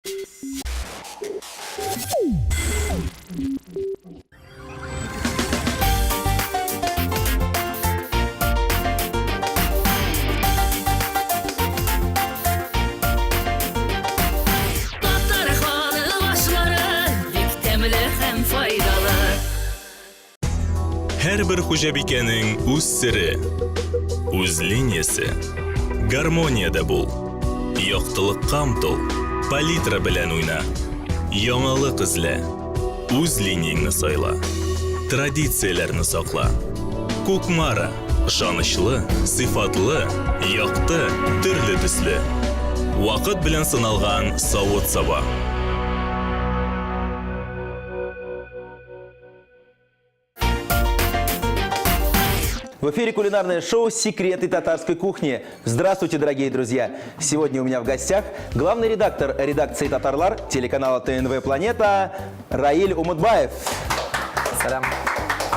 Her bir hujabikening o'z siri, o'z liniyasi. Garmoniyada bo'l. Yoqtiliqqa umtul. Palitra bilan o'yna. Yangilik izla. O'z liniyangni sayla. Traditsiyalarni saqla. Ko'kmara, ishonchli, sifatli, yoqti, turli tusli. Vaqt bilan sinalgan sovut sava. В эфире кулинарное шоу «Секреты татарской кухни». Здравствуйте, дорогие друзья! Сегодня у меня в гостях главный редактор редакции «Татарлар» телеканала ТНВ «Планета» Раиль Умудбаев. Салям.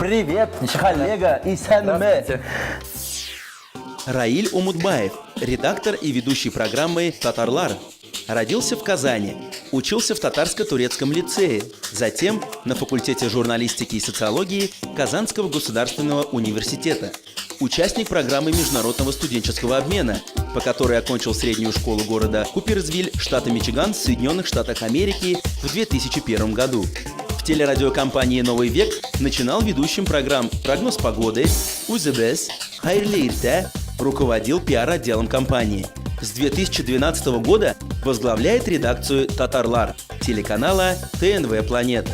Привет, коллега и Здравствуйте. Раиль Умудбаев, редактор и ведущий программы «Татарлар». Родился в Казани, учился в татарско-турецком лицее, затем на факультете журналистики и социологии Казанского государственного университета. Участник программы международного студенческого обмена, по которой окончил среднюю школу города Куперсвиль, штата Мичиган, Соединенных Штатах Америки в 2001 году. В телерадиокомпании «Новый век» начинал ведущим программ «Прогноз погоды», «УЗБС», «Хайрлейрте», руководил пиар-отделом компании. С 2012 года возглавляет редакцию «Татарлар» телеканала ТНВ «Планета».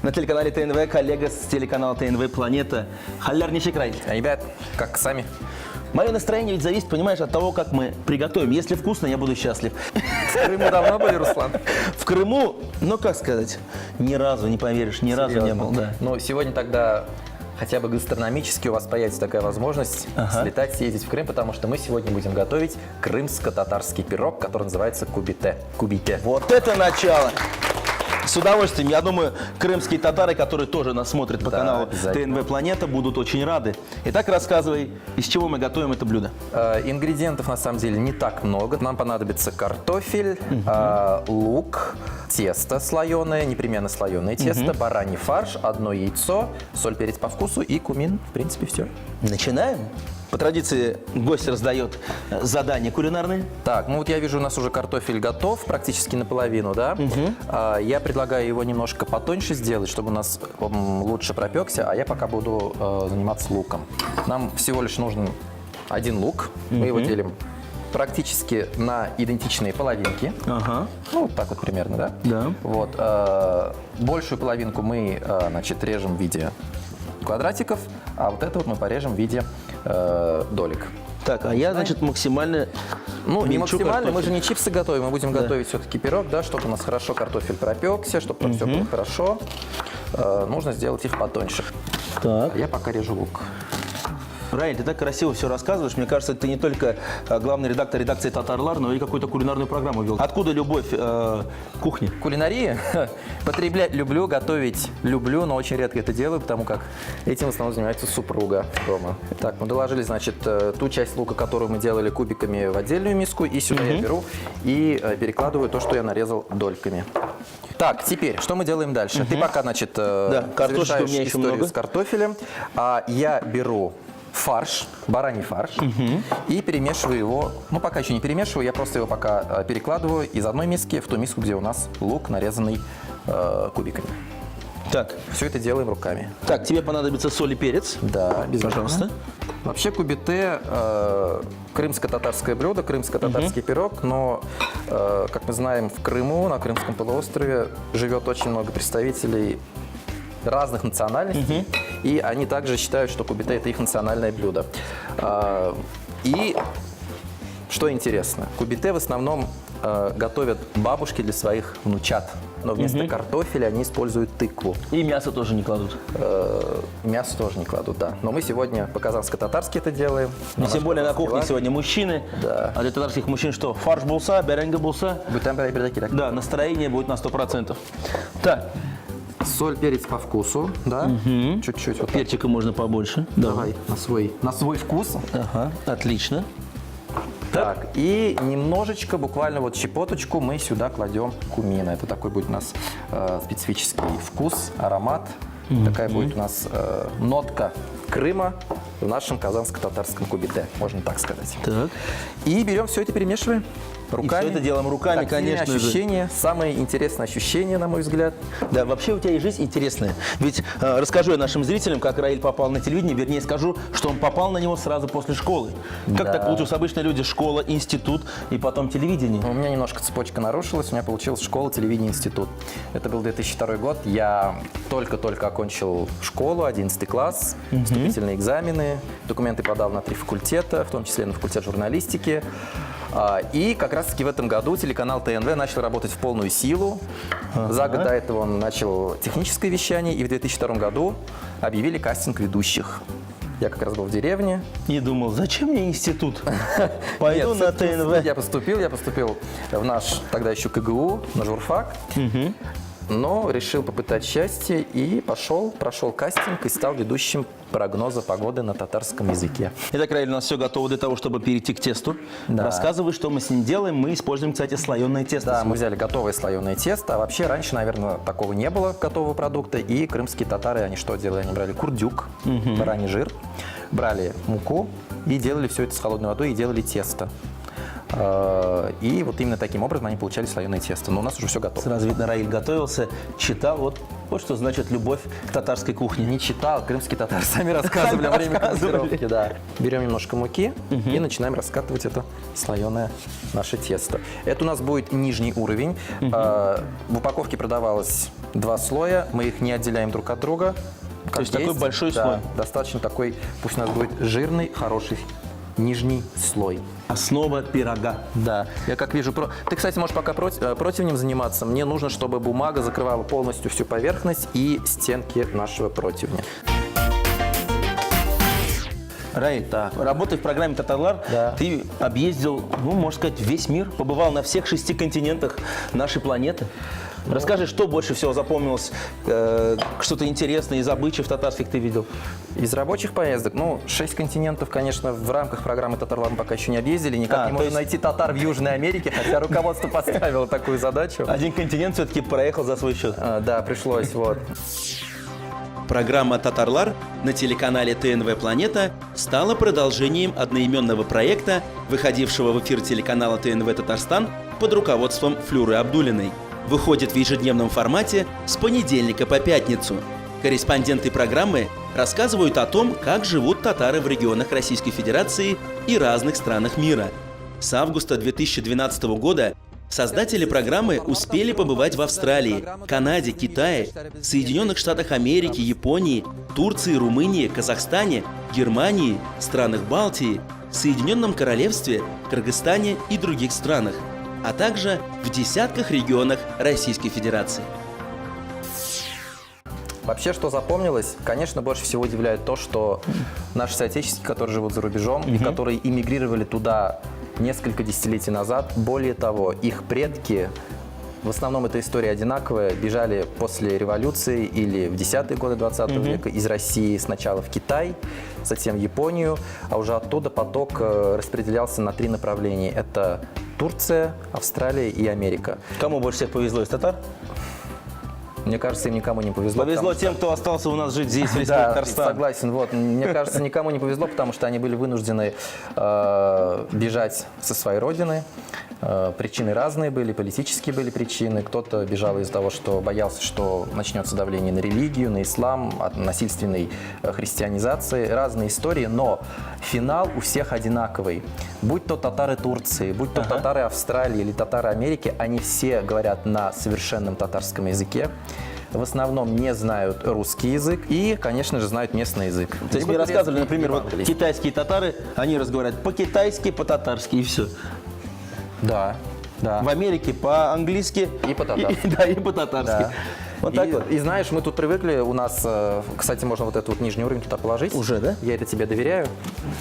На телеканале ТНВ коллега с телеканала ТНВ «Планета» Халляр Нишикрай. Ребят, как сами? Мое настроение ведь зависит, понимаешь, от того, как мы приготовим. Если вкусно, я буду счастлив. В Крыму давно были, Руслан? В Крыму, ну как сказать, ни разу, не поверишь, ни разу не был. Да. Ну, сегодня тогда хотя бы гастрономически у вас появится такая возможность слетать, съездить в Крым, потому что мы сегодня будем готовить крымско-татарский пирог, который называется кубите. Кубите. Вот это начало! С удовольствием. Я думаю, крымские татары, которые тоже нас смотрят по каналу ТНВ «Планета», будут очень рады. Итак, рассказывай, из чего мы готовим это блюдо? Ингредиентов на самом деле не так много. Нам понадобится картофель, лук, тесто слоеное, непременно слоеное тесто, бараний фарш, одно яйцо, соль, перец по вкусу и кумин. В принципе, все. Начинаем? По традиции гость раздает задания кулинарные. Так, ну вот я вижу, у нас уже картофель готов, практически наполовину, да? Я предлагаю его немножко потоньше сделать, чтобы у нас он лучше пропекся, а я пока буду заниматься луком. Нам всего лишь нужен один лук, мы его делим практически на идентичные половинки. Ну, вот так вот примерно, да? Да. Вот, большую половинку мы, значит, режем в виде квадратиков, а вот это вот мы порежем в виде долек. Так, а я, значит, максимально... Ну, не мельчу максимально, картофель. мы же не чипсы готовим, мы будем готовить все-таки пирог, да, чтобы у нас хорошо картофель пропекся, чтобы все было хорошо. Нужно сделать их потоньше. Так. Я пока режу лук. Раиль, ты так красиво все рассказываешь. Мне кажется, ты не только главный редактор редакции «Татарлар», но и какую-то кулинарную программу вел. Откуда любовь к кухне? Кулинарии потреблять люблю, готовить люблю, но очень редко это делаю, потому как этим в основном занимается супруга дома. Так, мы доложили, значит, ту часть лука, которую мы делали кубиками, в отдельную миску, и сюда я беру и перекладываю то, что я нарезал дольками. Так, теперь, что мы делаем дальше? Ты пока, значит, картошки у меня еще историю много. с картофелем, а я беру фарш, бараний фарш, и перемешиваю его, ну пока еще не перемешиваю, я просто его пока перекладываю из одной миски в ту миску, где у нас лук, нарезанный кубиками. Так. Все это делаем руками. Так, тебе понадобится соль и перец. Да, пожалуйста. Вообще кубите крымско-татарское блюдо, крымско-татарский пирог, но, как мы знаем, в Крыму, на Крымском полуострове живет очень много представителей разных национальностей, и они также считают, что кубите – это их национальное блюдо. И что интересно, кубите в основном готовят бабушки для своих внучат, но вместо картофеля они используют тыкву. И мясо тоже не кладут. Мясо тоже не кладут, да. Но мы сегодня по-казахско-татарски это делаем. И тем более на кухне сегодня мужчины. Да. А для татарских мужчин что? Фарш булса, беренге булса. Да, настроение будет на 100%. Так. Соль, перец по вкусу, да? Чуть-чуть. Вот Перчика можно побольше. Давай, на свой вкус. Ага, отлично. Так, и немножечко, буквально вот щепоточку мы сюда кладем кумина. Это такой будет у нас специфический вкус, аромат. Такая будет у нас нотка Крыма в нашем казанско-татарском кубите, можно так сказать. Так. И берем все это, перемешиваем руками. И все это делаем руками, Тактильные конечно же. ощущения, самые интересные ощущения, на мой взгляд. Да, вообще у тебя и жизнь интересная. Ведь расскажу я нашим зрителям, как Раиль попал на телевидение, вернее скажу, что он попал на него сразу после школы. Как Да. так получилось? Обычно люди школа, институт и потом телевидение. У меня немножко цепочка нарушилась, у меня получилась школа, телевидение, институт. Это был 2002 год, я только-только окончил школу, 11 класс, вступительные экзамены, документы подал на 3 факультета, в том числе на факультет журналистики. И как раз-таки в этом году телеканал ТНВ начал работать в полную силу. За год до этого он начал техническое вещание, и в 2002 году объявили кастинг ведущих. Я как раз был в деревне. И думал, зачем мне институт? Пойду Нет, на собственно, ТНВ. Я поступил в наш тогда еще КГУ, на журфак. Но решил попытать счастье и прошел кастинг и стал ведущим прогноза погоды на татарском языке. Итак, Раиль, у нас все готово для того, чтобы перейти к тесту. Да. Рассказывай, что мы с ним делаем. Мы используем, кстати, слоеное тесто. Да, мы взяли готовое слоеное тесто. А вообще раньше, наверное, такого не было, готового продукта. И крымские татары, они что делали? Они брали курдюк, бараний жир, брали муку и делали все это с холодной водой и делали тесто. И вот именно таким образом они получали слоеное тесто. Но у нас уже все готово. Сразу видно, Раиль готовился, читал. Вот что значит любовь к татарской кухне. Не читал, крымские татары сами рассказывали во время командировки. Да. Берем немножко муки и начинаем раскатывать это слоеное наше тесто. Это у нас будет нижний уровень. В упаковке продавалось 2 слоя, мы их не отделяем друг от друга. То есть такой большой слой. Достаточно такой, пусть у нас будет жирный, хороший нижний слой. Основа пирога. Да, я как вижу... Ты, кстати, можешь пока противнем заниматься. Мне нужно, чтобы бумага закрывала полностью всю поверхность и стенки нашего противня. Раиль, работая в программе «Татарлар», Да. ты объездил, можно сказать, весь мир, побывал на всех 6 континентах нашей планеты. Расскажи, что больше всего запомнилось, что-то интересное из обычаев татарских ты видел? Из рабочих поездок, 6 континентов, конечно, в рамках программы «Татарлар» мы пока еще не объездили. Никак не можем найти татар в Южной Америке, хотя руководство поставило такую задачу. Один континент все-таки проехал за свой счет. Да, пришлось, вот. Программа «Татарлар» на телеканале ТНВ «Планета» стала продолжением одноименного проекта, выходившего в эфир телеканала ТНВ «Татарстан» под руководством Флюры Абдуллиной. Выходит в ежедневном формате с понедельника по пятницу. Корреспонденты программы рассказывают о том, как живут татары в регионах Российской Федерации и разных странах мира. С августа 2012 года создатели программы успели побывать в Австралии, Канаде, Китае, Соединенных Штатах Америки, Японии, Турции, Румынии, Казахстане, Германии, странах Балтии, Соединенном Королевстве, Кыргызстане и других странах, а также в десятках регионах Российской Федерации. Вообще, что запомнилось, конечно, больше всего удивляет то, что наши соотечественники, которые живут за рубежом и которые эмигрировали туда несколько десятилетий назад, более того, их предки, в основном эта история одинаковая, бежали после революции или в 10-е годы 20 века из России сначала в Китай, затем в Японию, а уже оттуда поток распределялся на 3 направления. Это Турция, Австралия и Америка. Кому больше всех повезло из татар? Мне кажется, им никому не повезло. Повезло тем, кто остался у нас жить здесь, в Республике Да, Татарстан. согласен. Вот. Мне кажется, никому не повезло, потому что они были вынуждены бежать со своей родины. Причины разные были, политические были причины. Кто-то бежал из-за того, что боялся, что начнется давление на религию, на ислам, от насильственной христианизации. Разные истории, но финал у всех одинаковый. Будь то татары Турции, будь то татары Австралии или татары Америки, они все говорят на совершенном татарском языке. В основном не знают русский язык и, конечно же, знают местный язык. То есть мне рассказывали, например, вот китайские татары, они разговаривают по-китайски, по-татарски и все. Да, да. В Америке по-английски И по-татарски. Да, и по-татарски. Да. Вот так вот. И знаешь, мы тут привыкли, у нас, кстати, можно вот этот вот нижний уровень туда положить. Уже, да? Я это тебе доверяю.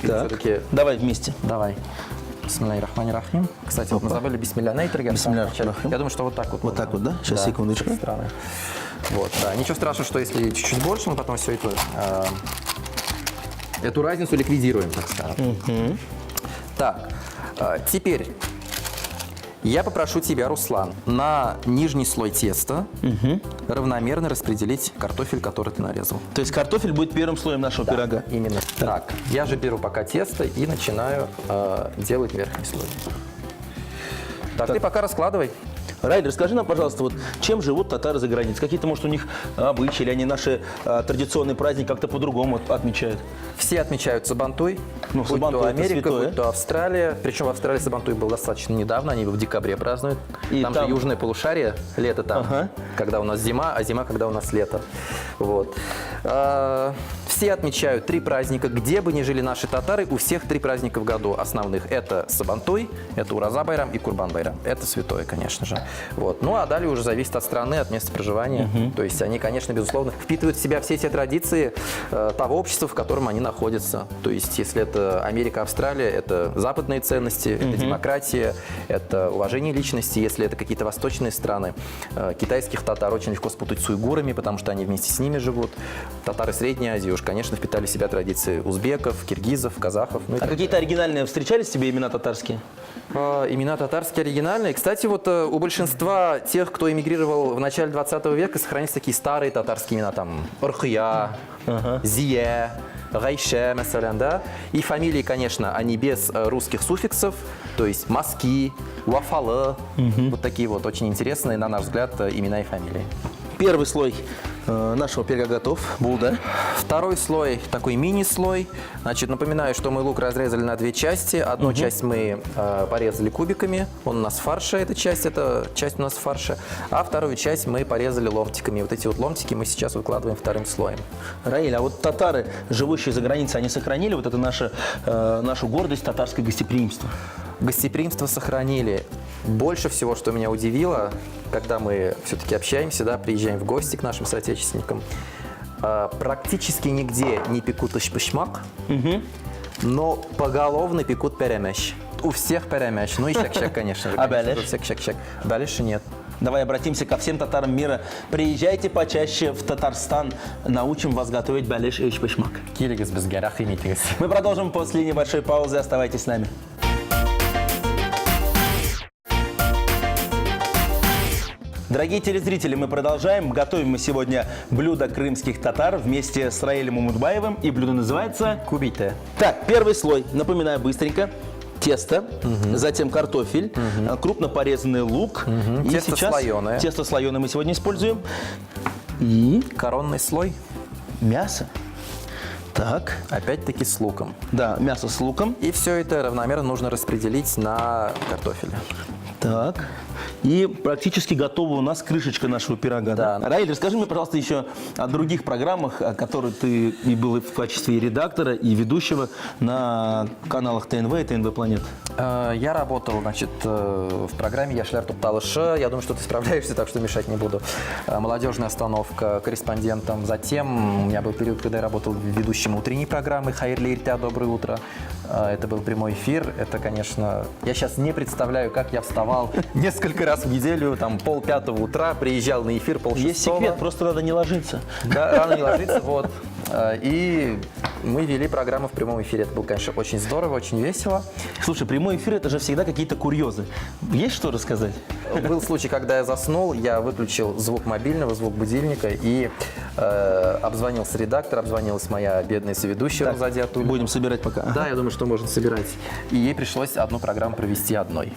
Так. Все-таки Давай вместе. давай. Бисмиллахир-рахманир-рахим. Кстати, вот мы забыли бисмилля-нейтригер. Бисмилля-рахманир-рахим. Я думаю, что вот так вот. Вот так вот, да? Сейчас, секундочку. Стороны. Вот, да. Ничего страшного, что если чуть-чуть больше, мы потом все это, эту разницу ликвидируем, так скажем. Так, теперь я попрошу тебя, Руслан, на нижний слой теста равномерно распределить картофель, который ты нарезал. То есть картофель будет первым слоем нашего пирога. Именно. Так, я же беру пока тесто и начинаю делать верхний слой. Так, ты пока раскладывай. Раиль, расскажи нам, пожалуйста, вот чем живут татары за границей? Какие-то, может, у них обычаи, или они наши традиционные праздники как-то по-другому отмечают? Все отмечают Сабантуй, Ну, будь Сабантуй то это Америка, святое. будь то Австралия. Причем в Австралии Сабантуй был достаточно недавно, они его в декабре празднуют. И Там там- же южное полушарие, лето там, Ага. когда у нас зима, а зима, когда у нас лето. Вот. Все отмечают 3 праздника, где бы ни жили наши татары, у всех 3 праздника в году основных. Это Сабантуй, это Ураза-Байрам и Курбан-Байрам. Это святое, конечно же. Вот. Ну а далее уже зависит от страны, от места проживания. То есть они, конечно, безусловно, впитывают в себя все те традиции того общества, в котором они находятся. То есть если это Америка, Австралия, это западные ценности, это демократия, это уважение личности. Если это какие-то восточные страны, китайских татар очень легко спутать с уйгурами, потому что они вместе с ними живут. Татары Средней Азии уж, конечно, впитали в себя традиции узбеков, киргизов, казахов. Ну и А так какие-то оригинальные встречались тебе имена татарские? Имена татарские оригинальные. Кстати, вот у большинства тех, кто эмигрировал в начале 20 века, сохранились такие старые татарские имена, там Урхия, Зия, Гайше, масалян, да. И фамилии, конечно, они без русских суффиксов, то есть Маски, Уафалы, вот такие вот очень интересные, на наш взгляд, имена и фамилии. Первый слой нашего пирога готов. Булда. Второй слой, такой мини-слой. Значит, напоминаю, что мы лук разрезали на 2 части. Одну часть мы порезали кубиками. Он у нас в фарше, эта часть у нас в фарше. А вторую часть мы порезали ломтиками. Вот эти вот ломтики мы сейчас выкладываем вторым слоем. Раиль, а вот татары, живущие за границей, они сохранили вот это нашу гордость, татарское гостеприимство? Гостеприимство сохранили. Больше всего, что меня удивило, когда мы все-таки общаемся, да, приезжаем в гости к нашим соотечественникам, практически нигде не пекут ишпышмак, но поголовно пекут перемеш. У всех перемеш. Ну и щак-щак, конечно же. А бәлеш? У всех щак-щак. Бәлеши нет. Давай обратимся ко всем татарам мира. Приезжайте почаще в Татарстан, научим вас готовить бәлеш и ишпышмак. Килигіз бізге рахмет етіңіз. Мы продолжим после небольшой паузы. Оставайтесь с нами. Дорогие телезрители, мы продолжаем. Готовим мы сегодня блюдо крымских татар вместе с Раилем Умудбаевым. И блюдо называется... Кубите. Так, первый слой. Напоминаю быстренько. Тесто, затем картофель, крупно порезанный лук. И Тесто сейчас слоеное. Тесто слоеное мы сегодня используем. И Коронный слой. мясо. Так, Опять-таки с луком. да, мясо с луком. И все это равномерно нужно распределить на картофеле. Так. И практически готова у нас крышечка нашего пирога. Да. Раиль, расскажи мне, пожалуйста, еще о других программах, о которых ты и был в качестве и редактора, и ведущего на каналах ТНВ и ТНВ Планет. Я работал, значит, в программе «Яшляр Тупталыша». Я думаю, что ты справляешься, так что мешать не буду. Молодежная остановка, корреспондентом. Затем у меня был период, когда я работал ведущим утренней программы «Хайрли Иртя. Доброе утро». Это был прямой эфир. Это, конечно, я сейчас не представляю, как я вставал несколько раз в неделю, там, 4:30 утра, приезжал на эфир 5:30. Есть секрет, просто надо не ложиться. Да, рано не ложиться, вот. И мы вели программу в прямом эфире. Это было, конечно, очень здорово, очень весело. Слушай, прямой эфир – это же всегда какие-то курьезы. Есть что рассказать? Был случай, когда я заснул, я выключил звук мобильного, звук будильника и обзвонился редактор, обзвонилась моя бедная соведущая Розадия Атулина. Будем собирать пока. Да, я думаю, что можно собирать. И ей пришлось одну программу провести одной.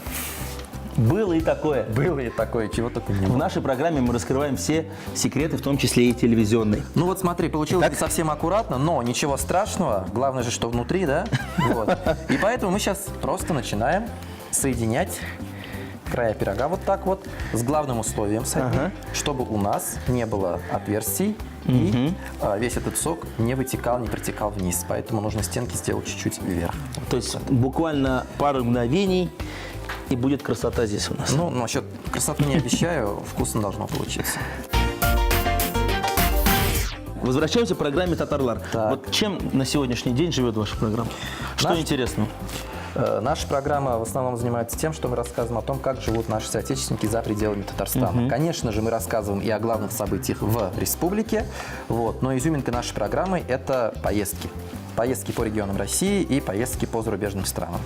Было и такое. Было и такое, чего только не В было. нашей программе мы раскрываем все секреты, в том числе и телевизионные. Ну вот смотри, получилось не совсем аккуратно, но ничего страшного. Главное же, что внутри, да? Вот. И поэтому мы сейчас просто начинаем соединять края пирога вот так вот, с главным условием, чтобы у нас не было отверстий и весь этот сок не вытекал, не протекал вниз. Поэтому нужно стенки сделать чуть-чуть вверх. То есть буквально пару мгновений, и будет красота здесь у нас. Ну, насчет красоты не обещаю, вкусно должно получиться. Возвращаемся к программе «Татарлар». Так. Вот чем на сегодняшний день живет ваша программа? Что интересного? Наша программа в основном занимается тем, что мы рассказываем о том, как живут наши соотечественники за пределами Татарстана. Конечно же, мы рассказываем и о главных событиях в республике, вот, но изюминкой нашей программы – это поездки. поездки по регионам России и поездки по зарубежным странам.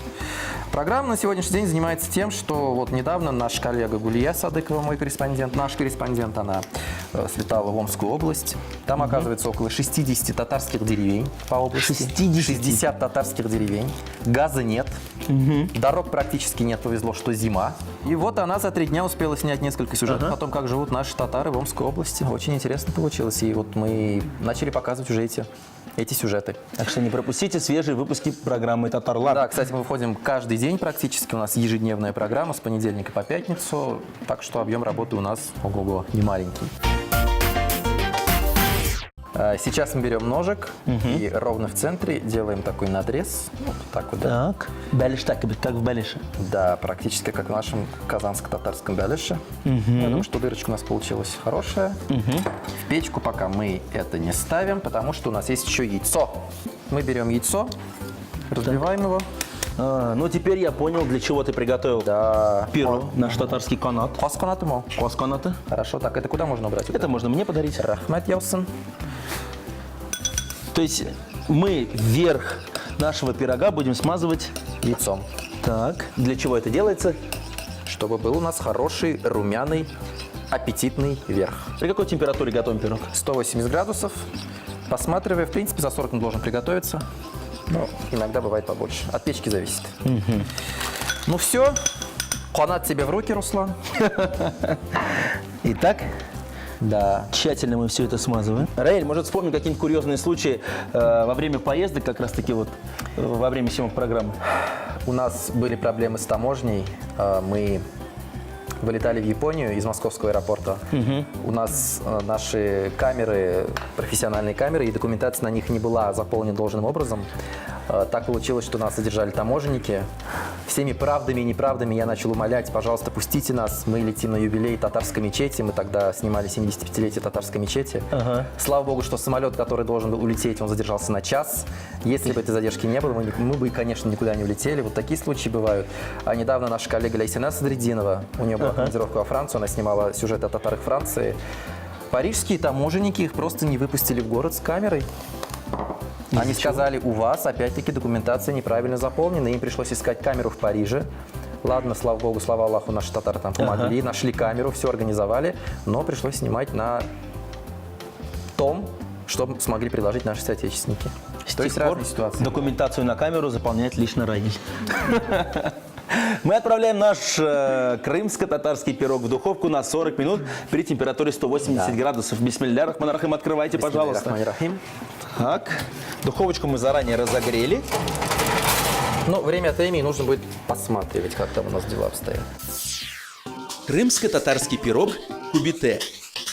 Программа на сегодняшний день занимается тем, что вот недавно наш коллега Гулия Садыкова, мой корреспондент, наш корреспондент, она слетала в Омскую область. Там, оказывается, около 60 татарских деревень по области. 60 татарских деревень. Газа нет. Дорог практически нет, повезло, что зима. И вот она за 3 дня успела снять несколько сюжетов о том, как живут наши татары в Омской области. Очень интересно получилось. И вот мы начали показывать уже эти сюжеты. Так что не пропустите свежие выпуски программы «Татарлар». Да, кстати, мы выходим каждый день практически. У нас ежедневная программа с понедельника по пятницу. Так что объем работы у нас, ого-го, не маленький. Сейчас мы берем ножик и ровно в центре делаем такой надрез. Вот так вот. Да. Так, бәліш так, как в бәліше. Да, практически как в нашем казанско-татарском бәліше. Я думаю, что дырочка у нас получилась хорошая. В печку пока мы это не ставим, потому что у нас есть еще яйцо. Мы берем яйцо, разбиваем его. Ну, теперь я понял, для чего ты приготовил пирог, наш татарский канат. Қос қанаты мо? Қос канаты. Хорошо, так это куда можно убрать? Это можно мне подарить. Рахмет Ялсын. То есть мы верх нашего пирога будем смазывать Яйцом. Так, для чего это делается? Чтобы был у нас хороший, румяный, аппетитный верх. При какой температуре готовим пирог? 180 градусов. Посматривая, в принципе, за 40 минут должен приготовиться. Но иногда бывает побольше. От печки зависит. Ну все. Канат тебе в руки, Руслан. Итак, Да. тщательно мы все это смазываем. Раэль, может, вспомним какие-нибудь курьезные случаи во время поездок, как раз-таки вот во время съемок программы? У нас были проблемы с таможней. Мы вылетали в Японию из московского аэропорта. У нас наши камеры, профессиональные камеры, и документация на них не была заполнена должным образом. Так получилось, что нас задержали таможенники. Всеми правдами и неправдами я начал умолять: пожалуйста, пустите нас, мы летим на юбилей татарской мечети. Мы тогда снимали 75-летие татарской мечети. Слава богу, что самолет, который должен был улететь, он задержался на час. Если бы этой задержки не было, мы бы, конечно, никуда не улетели. Вот такие случаи бывают. А недавно наша коллега Лейсина Садридинова, у нее была командировка во Францию, она снимала сюжет о татарах Франции. Парижские таможенники их просто не выпустили в город с камерой. Они сказали: у вас, опять-таки, документация неправильно заполнена. Им пришлось искать камеру в Париже. Ладно, слава богу, слава Аллаху, наши татары там помогли, нашли камеру, все организовали. Но пришлось снимать на том, что смогли предложить наши соотечественники. То есть разные ситуации. Документацию на камеру заполняет лично Раиль. Мы отправляем наш крымско-татарский пирог в духовку на 40 минут при температуре 180 градусов. Бисмилля рахман рахим, открывайте, пожалуйста. Рахман-рахим. Так, духовочку мы заранее разогрели. Но время от времени нужно будет посматривать, как там у нас дела обстоят. Крымско-татарский пирог кубите.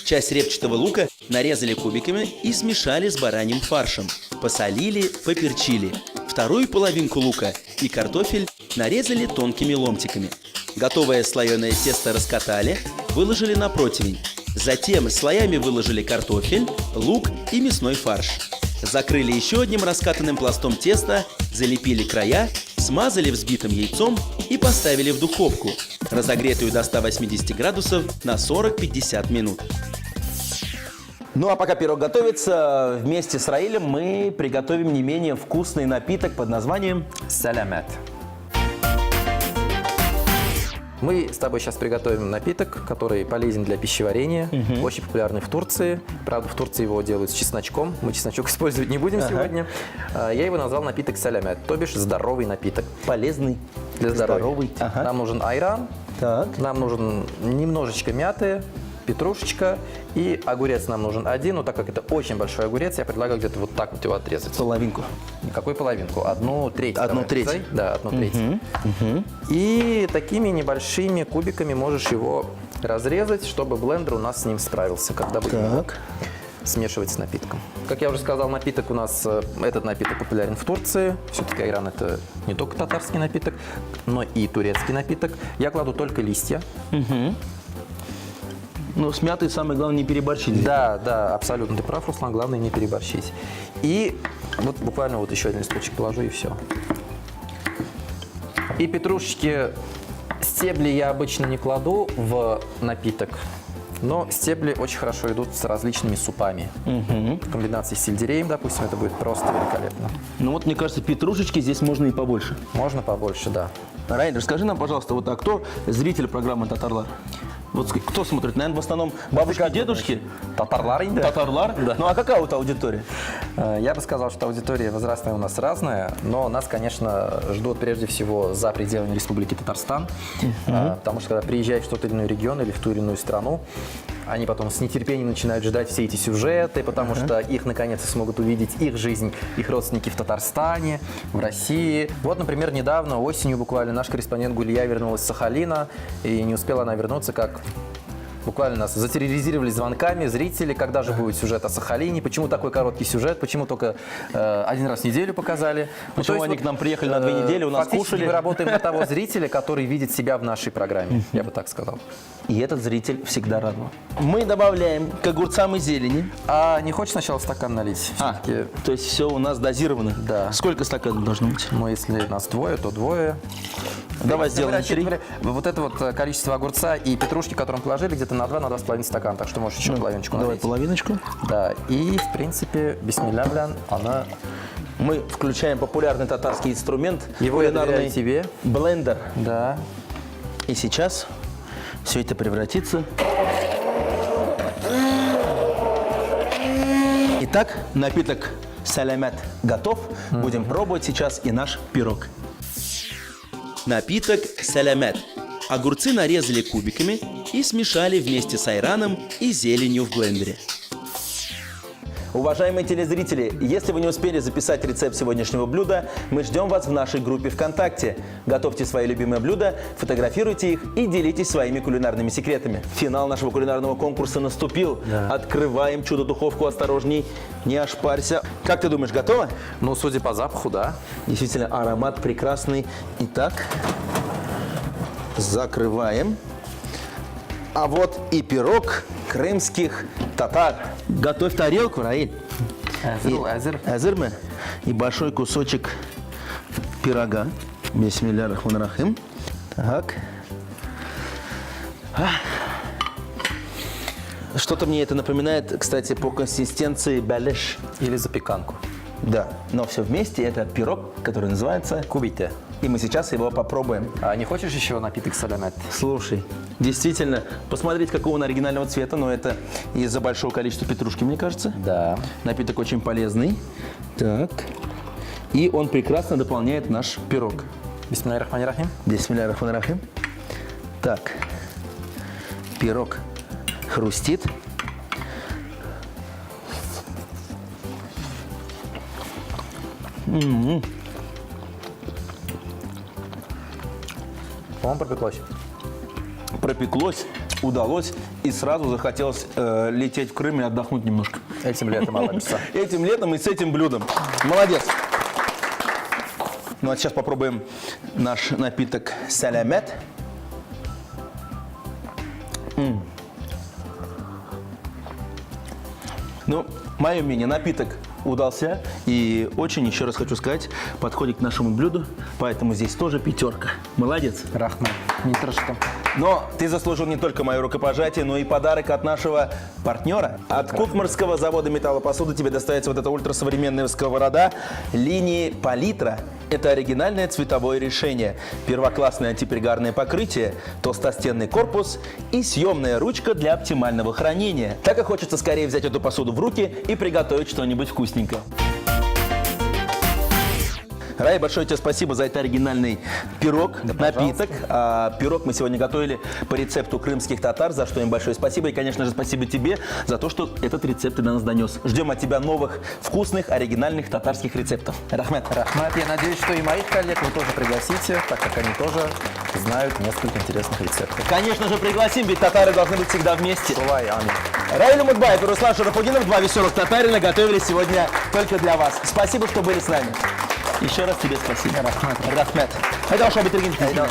Часть репчатого лука нарезали кубиками и смешали с бараньим фаршем. Посолили, поперчили. Вторую половинку лука и картофель нарезали тонкими ломтиками. Готовое слоеное тесто раскатали, выложили на противень. Затем слоями выложили картофель, лук и мясной фарш. Закрыли еще одним раскатанным пластом теста, залепили края, смазали взбитым яйцом и поставили в духовку, разогретую до 180 градусов на 40-50 минут. Ну а пока пирог готовится, вместе с Раилем мы приготовим не менее вкусный напиток под названием Салямет. Мы с тобой сейчас приготовим напиток, который полезен для пищеварения, очень популярный в Турции. Правда, в Турции его делают с чесночком. Мы чесночок использовать не будем сегодня. Я его назвал напиток салямет, то бишь здоровый напиток. полезный Для здоровья. здоровый. Ага. Нам нужен айран, Так. нам нужен немножечко мяты, петрушечка и огурец нам нужен один. Но так как это очень большой огурец, я предлагаю где-то вот так вот его отрезать. Половинку. Какую половинку? 1/3. Одну давай треть. отрезай. Да, 1/3. И такими небольшими кубиками можешь его разрезать, чтобы блендер у нас с ним справился, когда будем его Так. смешивать с напитком. Как я уже сказал, напиток у нас, этот напиток популярен в Турции. Все-таки айран — это не только татарский напиток, но и турецкий напиток. Я кладу только листья. Ну, с мятой самое главное не переборщить. Да, да, абсолютно ты прав, Руслан, главное не переборщить. И вот буквально вот еще один листочек положу, и все. И петрушечки, стебли я обычно не кладу в напиток. Но стебли очень хорошо идут с различными супами. В комбинации с сельдереем, допустим, это будет просто великолепно. Ну вот, мне кажется, петрушечки здесь можно и побольше. Можно побольше, да. Раиль, расскажи нам, пожалуйста, вот, а кто зритель программы «Татарлар»? Вот кто смотрит? Наверное, в основном бабушки, дедушки? Татарлар, да? Татарлар? Да. Ну а какая вот аудитория? Я бы сказал, что аудитория возрастная у нас разная, но нас, конечно, ждут прежде всего за пределами Республики Татарстан, потому что когда приезжаешь в тот или иной регион или в ту или иную страну, они потом с нетерпением начинают ждать все эти сюжеты, потому что их наконец-то смогут увидеть их жизнь, их родственники в Татарстане, в России. Вот, например, недавно, осенью буквально, наш корреспондент Гулья вернулась с Сахалина, и не успела она вернуться, как буквально нас затерроризировали звонками зрители, когда же будет сюжет о Сахалине, почему такой короткий сюжет, почему только один раз в неделю показали. Почему они к нам приехали на 2 недели, у нас кушали? Мы работаем на того зрителя, который видит себя в нашей программе, я бы так сказал. И этот зритель всегда радовал. Мы добавляем к огурцам и зелени. А не хочешь сначала стакан налить? Все-таки, То есть все у нас дозировано? Да. Сколько стаканов должно быть? ну, если нас двое, то двое. Давай сделаем 3. Вот это вот количество огурца и петрушки, которые мы положили, где-то на 2-2,5 стакана, так что можешь еще половиночку Давай налить. половиночку. Да, и в принципе, бисмилля, блян, она... Мы включаем популярный татарский инструмент. Его я кулинарный доверяю тебе. блендер. Да. И сейчас все это превратится. Итак, напиток салямат готов. Будем пробовать сейчас и наш пирог. Напиток салямат. Огурцы нарезали кубиками и смешали вместе с айраном и зеленью в блендере. Уважаемые телезрители, если вы не успели записать рецепт сегодняшнего блюда, мы ждем вас в нашей группе ВКонтакте. Готовьте свои любимые блюда, фотографируйте их и делитесь своими кулинарными секретами. Финал нашего кулинарного конкурса наступил. Открываем чудо-духовку, осторожней, не ошпарься. Как ты думаешь, готово? Ну, судя по запаху, да. Действительно, аромат прекрасный. Итак, закрываем. А вот и пирог крымских татар. Готовь тарелку, Раиль. Азер мы. И большой кусочек пирога. Бисмилля рахман рахим. Так. Что-то мне это напоминает, кстати, по консистенции балеш. Или запеканку. Да, но все вместе это пирог, который называется Кубите. И мы сейчас его попробуем. А не хочешь еще напиток салямат? Слушай, действительно, посмотреть, какого он оригинального цвета, но это из-за большого количества петрушки, мне кажется. Да. Напиток очень полезный. Так. И он прекрасно дополняет наш пирог. Бисмилля рахман рахим. Бисмилля рахман рахим. Так. Пирог хрустит. По-моему, пропеклось. Пропеклось, удалось, и сразу захотелось лететь в Крым и отдохнуть немножко. Этим летом улыбится. Этим летом и с этим блюдом. Молодец. Ну а сейчас попробуем наш напиток салямат. Ну, мое мнение, напиток удался. И очень, еще раз хочу сказать, подходит к нашему блюду. Поэтому здесь тоже 5. Молодец. Рахман. Не трошка. Но ты заслужил не только мое рукопожатие, но и подарок от нашего партнера. От Кукмарского завода металлопосуды тебе достанется вот эта ультрасовременная сковорода линии Палитра. Это оригинальное цветовое решение. Первоклассное антипригарное покрытие, толстостенный корпус и съемная ручка для оптимального хранения. Так и хочется скорее взять эту посуду в руки и приготовить что-нибудь вкусненькое. Рай, большое тебе спасибо за этот оригинальный пирог, да, напиток. Пирог мы сегодня готовили по рецепту крымских татар, за что им большое спасибо. И, конечно же, спасибо тебе за то, что этот рецепт ты до нас донес. Ждем от тебя новых вкусных, оригинальных татарских рецептов. Рахмет. Рахмет, я надеюсь, что и моих коллег вы тоже пригласите, так как они тоже знают несколько интересных рецептов. Конечно же, пригласим, ведь татары должны быть всегда вместе. Бывай, аминь. Раиль Умудбаев и Руслан Шарафудинов, 2 веселых татарина, готовили сегодня только для вас. Спасибо, что были с нами. Еще раз тебе спасибо. Рахмет. Рахмет. Это ваш обитергин. Айдан,